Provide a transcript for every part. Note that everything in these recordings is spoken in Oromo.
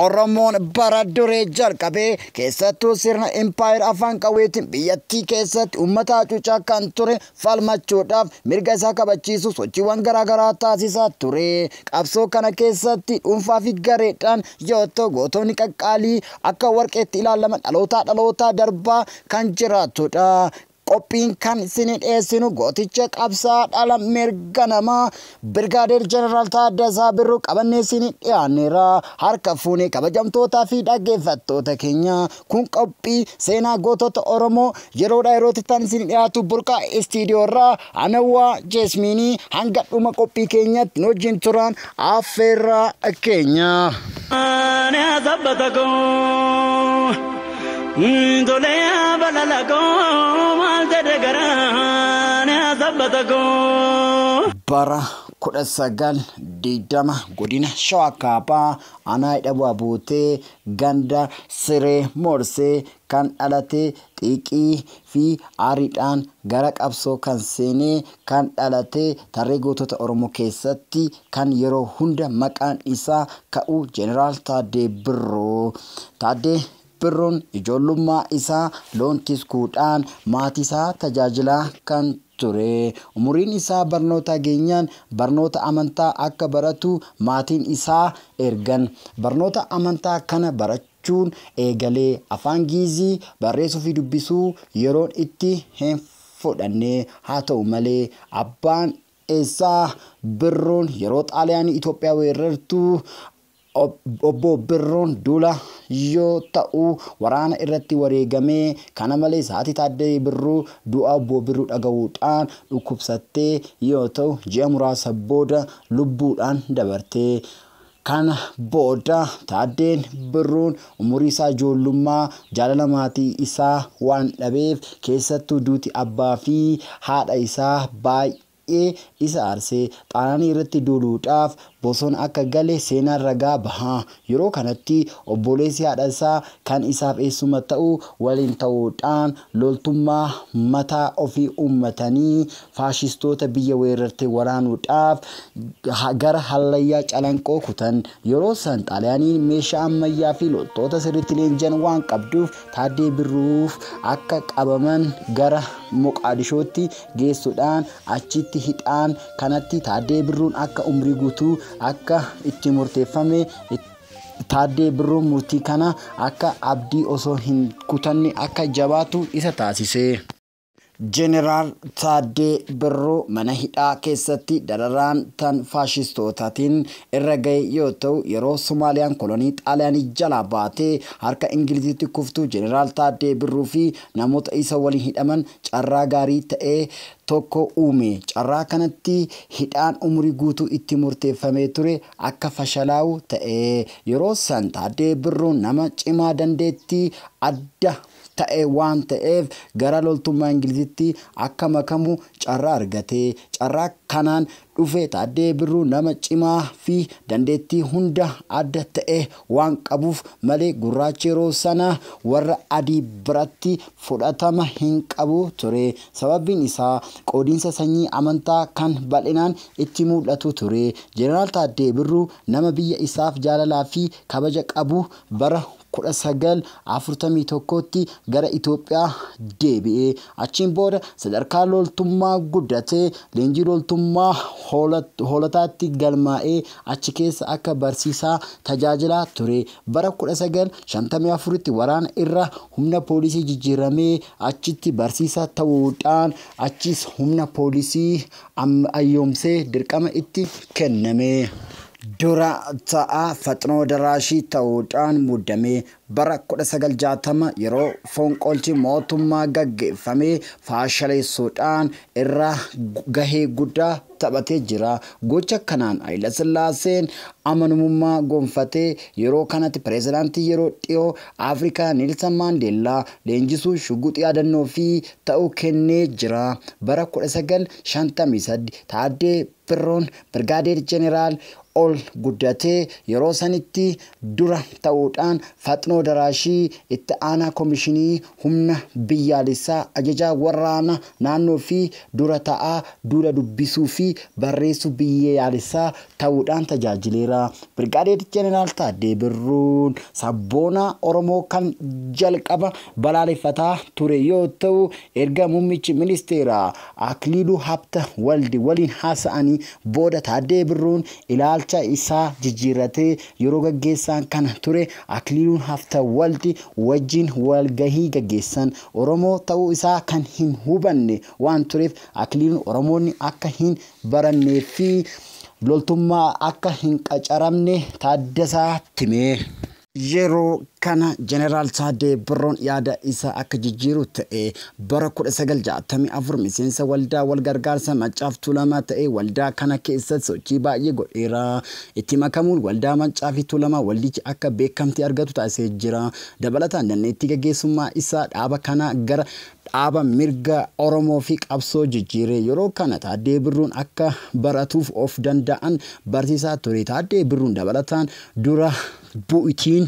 Oromoon bara duree jalqabee keessattuu sirna Empire afaan qawweetiin biyyattii keessatti uummata hacuucaa kan ture falmachuudhaaf mirga isaa kabachiisu sochiiwwan garaagaraa taasisaa ture. Qabsoo kana keessatti dhuunfaa fi gareedhaan yoo ta'u gootonni qaqqaalii akka warqeetti ilaalaman dhalootaa darbaa kan jiraatudha. Qophiin kan isin dhiyeessinu gooticha qabsaa dhala mirga namaa Birgaadeer Jeneraal Taaddasaa Birruu qabannee isin dhiyaanneera. Harka fuunee kabajamtootaa fi dhaggeeffattoota keenya kun qophii seenaa gootota Oromoo yeroodhaa yerootti tan isin dhiyaatu burqaa istiidiyoorraa Anawwaa Jeesmiinii hanga dhuma qophii keenyatti nu wajjin turan affeerraa keenya. Dolea balalago malde garane azabatago bara kuda sagal didama godina Shawaa Kaabaa Aanaa Hidhabuu Abuutee ganda Siree Moorsee kan dhalate xiiqii fi aariidhaan gara qabsoo kan seenee kan dhalate tarree gootota Oromoo keessatti kan yeroo hunda maqaan isaa ka'u Jeneraal Taaddee Birruu. Taaddee Birruun ijoollummaa isaa loon tiskuudhaan maatii isaa tajaajilaa kan ture. Umuriin isaa barnoota geenyaan barnoota amantaa akka baratu maatiin isaa ergan. Barnoota amantaa kana barachuun eegalee afaan Giizii barreessuu fi dubbisuu yeroon itti hin fudhanne. Haa ta'u malee abbaan isaa Birruun yeroo Xaaliyaanii Itoophiyaa weerartu Obbo Birruun duula yoo ta'u waraana irratti wareegamee kana malees haati Taaddee Birruu du'a Obbo Birruu dhaga'uudhaan dhukkubsattee yoo ta'u ji'a muraasa booda lubbuudhaan dabarte. Kana booda Taaddeen Birruun umurii isaa ijoollummaa jaalala maatii isaa waan dhabeef keessattuu duuti abbaa fi haadha isaa baay'ee isa aarsee xaanaanii irratti duuluudhaaf bosona akka gale seenaan ragaa baha. Yeroo kanatti obboleessi haadha isaa kan isaaf eessuma ta'u waliin ta'uudhaan loltummaa mataa ofii uummatanii faashistoota biyya weerarte waraanuudhaaf gara hallayyaa calanqoo kutan. Yeroo san Xaaliyaaniin meeshaa ammayyaa fi loltoota sirriitti leenji'an waan qabduuf Taaddee Birruuf akka qabaman gara Moqaadishootti geessuudhaan achitti hidhaan kanatti Taaddee Birruun akka umrii guutuu akka itti murteeffame. Taaddee Birruun murtii kana akka abdii osoo hin kutanne akka jabaatu isa taasise. Jeneraal Taaddee Birruu mana hidhaa keessatti dararaan tan faashistootaatiin irra ga'e yoo ta'u yeroo Somaaliyaan kolonii Xaaliyaanii jalaa baatee harka Ingiliziitti kuftu Jeneraal Taaddee Birruu fi namoota isa waliin hidhaman carraa gaarii ta'ee tokko uume. Carraa kanatti hidhaan umurii guutuu itti murteeffamee ture akka fashalaa'u ta'e. Yeroo san Taaddee Birruun nama cimaa dandeettii adda ta'e waan ta'eef gara loltummaa Ingiliziitti akka makamu carraa argate. Carraa kanaan dhufe Taaddee Birruu nama cimaa fi dandeettii hunda adda ta'e waan qabuuf malee gurraacha yeroo sana warra adii biratti fudhatama hin qabu ture. Sababiin isaa qoodiinsa sanyii amantaa kan bal'inaan itti mul'atu ture. Jeneraal Taaddee Birruu nama biyya isaaf jaalalaa fi kabaja qabu bara 1941tti gara Itoophiyaa deebi'ee achiin booda sadarkaa loltummaa guddatee leenjii loltummaa hoolotaatti galmaa'ee achi keessa akka barsiisaa tajaajilaa ture. Bara 1954tti waraana irra humna poolisii jijjiiramee achitti barsiisaa ta'uudhaan achis humna poolisii ayyoomsee dirqama itti kenname. Dura ta'a Faxinoo Daraashii ta'uudhaan muudame. Bara 1960 yeroo fonqolchi mootummaa gaggeeffame faashaleessuudhaan irra gahee guddaa taphatee jira. Gocha kanaan Haayile Sillaaseen amanamummaa gonfatee yeroo kanatti pireezidaantii yeroo dhiyoo Afrikaa Neelsan Maandeellaa leenjisuu shuguxii yaadannoo fi ta'uu kennee jira. Bara 1953 Taaddee Birruun Birgaadeer Jeneraal ol guddatee yeroo sanitti dura ta'uudhaan Faxinoo Daraashii itti aanaa komishinii humna biyyaalessaa ajajaa waraana naannoo fi dura ta'aa duula dubbisuu fi barreessu biyyaalessaa ta'uudhaan tajaajileera. Birgaadeer Jeneraal Taaddee Birruun sabboonaa Oromoo kan jalqaba balaaleffataa ture yoo ta'u erga muummichi ministeeraa Akiliiluu Habtewaldi waliin haasa'anii booda Taaddee Birruun ilaalcha isaa jijjiirratee yeroo gaggeessan kana ture Akiliiluu Habtewaldi wajjin walgahii gaggeessan Oromoo ta'uu isaa kan hin hubanne waan tureef Akiliiluun Oromoonni akka hin barannee fi loltummaa akka hin qacaramne Taaddasaa timee. Yeroo kana Jeneraal Taaddee Birruun yaada isaa akka jijjiiru ta'e bara 1964 miseensa waldaa walgargaarsa Maccaaf Tuulamaa ta'e waldaa kana keessatti sochii baay'ee godheera. Itti makamuun waldaa Maccaa fi Tuulamaa waldichi akka beekamtii argatu taasisee jira. Dabalataan dandeettii gaggeessummaa isaa dhaaba kana gara dhaaba mirga Oromoo fi qabsoo jijjiire. Yeroo kana Taaddee Birruun akka baratuuf of danda'an barsiisaa ture. Taaddee Birruun dabalataan dura bu'itiin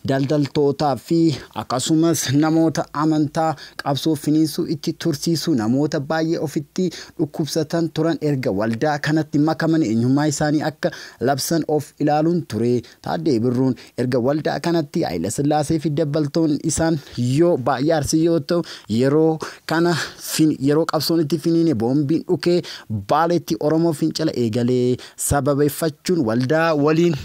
daldaltootaa fi akkasumas namoota amantaa qabsoo finiinsuu itti tursiisuu namoota baay'ee ofitti dhukkubsatan turan erga waldaa kanatti makaman eenyummaa isaanii akka labsan of ilaaluun ture. Taaddee Birruun erga waldaa kanatti Haayile Sillaasee fi dabbaltoonni isaan yoo baay'ee aarsi yoo ta'u yeroo kana yeroo qabsoon itti finiine boombiin dhukee Baaleetti Oromoo fincila eegalee sababeeffachuun waldaa waliin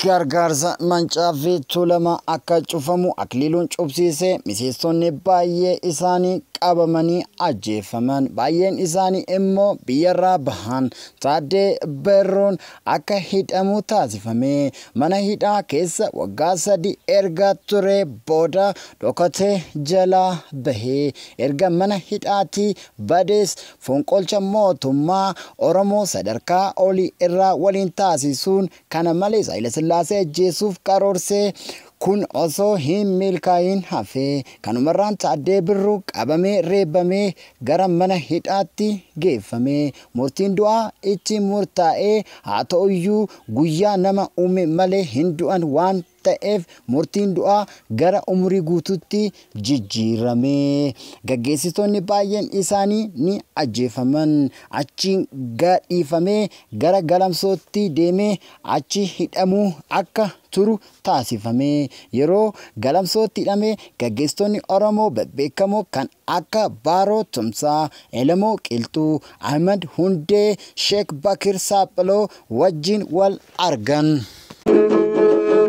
gargaarsa Mancaa fi Tuulamaa akka cufamu Akiliiluun cubsiise. Miseensonni baay'ee isaanii qabamanii ajjeefaman, baay'een isaanii immoo biyyarraa bahan. Taaddee Birruun akka hidhamu taasifame. Mana hidhaa keessa waggaa 3 erga ture booda dhokatee jalaa bahee. Erga mana hidhaatii badees fonqolcha mootummaa Oromoo sadarkaa olii irraa waliin taasisuun kana malees Haayile Sillaasee ajjeesuuf karoorsee kun osoo hin milkaa'in hafe. Kanumarraan Taaddee Birruun qabamee reebamee gara mana hidhaatti geeffame. Murtiin du'aa itti murtaa'ee haa ta'uyyuu guyyaa nama uume malee hin du'an waan ta'eef murtiin du'aa gara umurii guutuutti jijjiirame. Gaggeessitoonni baay'een isaanii ni ajjeefaman. Achiin gadhiifamee gara galamsootti deemee achi hidhamuu akka turu taasifame. Yeroo galamsootti hidhame gaggeessitoonni Oromoo beekamoo kan akka Baaroo Tumsaa, Elamoo Qilxuu, Ahmed Hundee, Sheek Bakir Saaphiloo wajjin wal argan.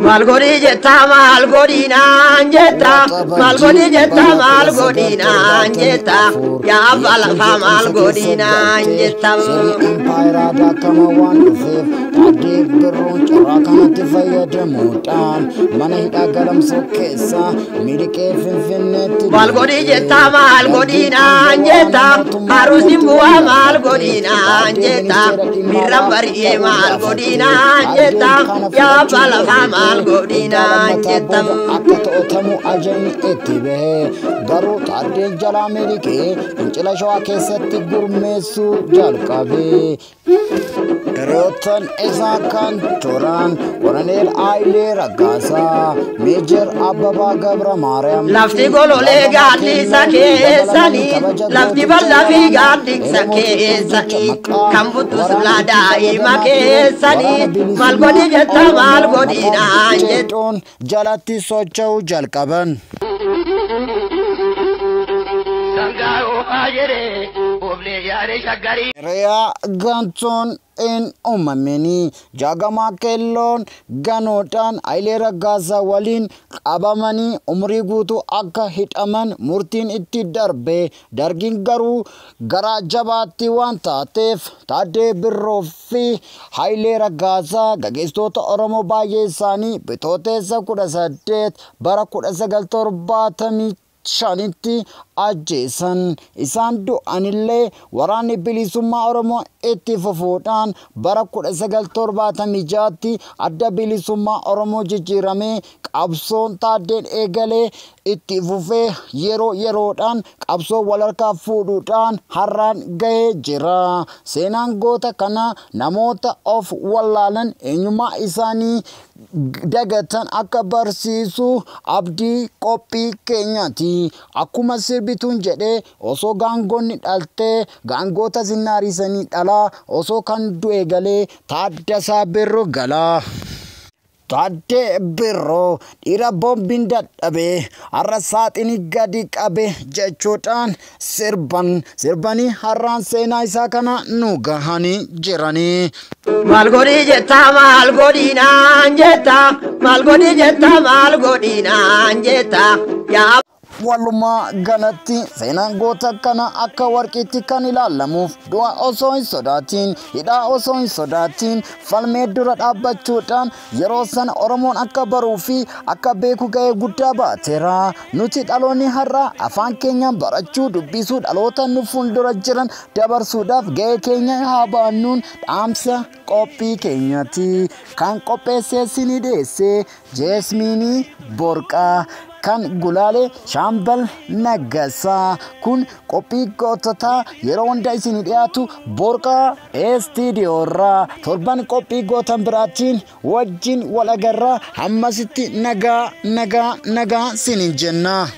Malgodi jetta malgodina jetta malgodi jetta malgodina jetta ya balafa malgodina jetta. Empire kama waan dhufeef Taaddee Birruun carraa kanatti fayyadamuudhaan mana hidhaa galamsoo keessa miliqee Finfinneetti. Malgodi jetta malgodina jetta haruusin bu'aa malgodina jetta mirran bari'ee malgodina jetta ya balafa malgodina jetta. Akka to'atamu ajajni itti bahee garuu Taaddeen jalaa miliqee fincila Shawaa keessatti gurmeessuu jalqabe. Hiriyootaan isaa kan turan Koloneel Hayilee Raggaasaa, Meejar Abbabaa Gabra Maariyaam. Lafti goloolee gaaddisa keessanii lafti bal'aa fi gaaddisa keessanii kan buttus daa'ima keessanii maal godhi jetta maal godhina jedhuun jalatti socho'uu jalqaban. Hiriyaa gantuun in uumamanii Jaagamaa Keelloon ganuudhaan Hayilee Raggaasaa waliin qabamanii umurii guutuu akka hidhaman murtiin itti darbe. Dargiin garuu garaa jabaatti waan taateef Taaddee Birruu fi Hayilee Raggaasaa gaggeessitoota Oromoo baay'ee isaanii bitooteessa 18 bara 1975 ajjeesan. Isaan du'anillee waraanni bilisummaa Oromoo itti fufuudhaan bara 1976 adda bilisummaa Oromoo jijjiiramee qabsoon Taaddeen eegalee itti fufee yeroo yeroodhaan qabsoo walharkaa fuudhuudhaan har'aan gahee jira. Seenaan goota kana namoota of wallaalan eenyummaa isaanii dagatan akka barsiisu abdii qophii keenyaati. Akkuma sirbituun jedhee osoo gaangonni dhaltee gaangoota zinnaariisanii dhalaa osoo kan du'e galee Taaddasaa Birruu galaa. Taaddee Birruu dhiira boombiin dadhabee har'a saaxinii gadi qabe jechuudhaan sirbanii har'aan seenaa isaa kana nu gahanii jiranii. Maal godhi jetta maal godhinaan jetta maal godhi jetta maal godhinaan jetta yaa. Walumaa galatti seenaan goota kana akka warqiitti kan ilaalamuuf du'a osoo hin sodaatiin hidhaa osoo hin sodaatiin falmee dura dhaabbachuudhaan yeroo sana Oromoon akka baruu fi akka beeku gahee guddaa baateera. Nuti dhaloonni har'a afaan keenyaan barachuu dubbisuu dhaloota nu fuuldura jiran dabarsuudhaaf gahee keenya haa baannuun dhaamsa qophii keenyaati. Kan qopheessee isinii dhiyeesse Jeesmiinii Borqaa. Kan gulaalee Shaambal Naggasaa kun qophii goototaa yeroo hunda isin dhiyaatu Borqaa Stuudiyoorraa torban qophii gootan biraatiin wajjin wal agarraa hammasitti nagaa sinin jenna.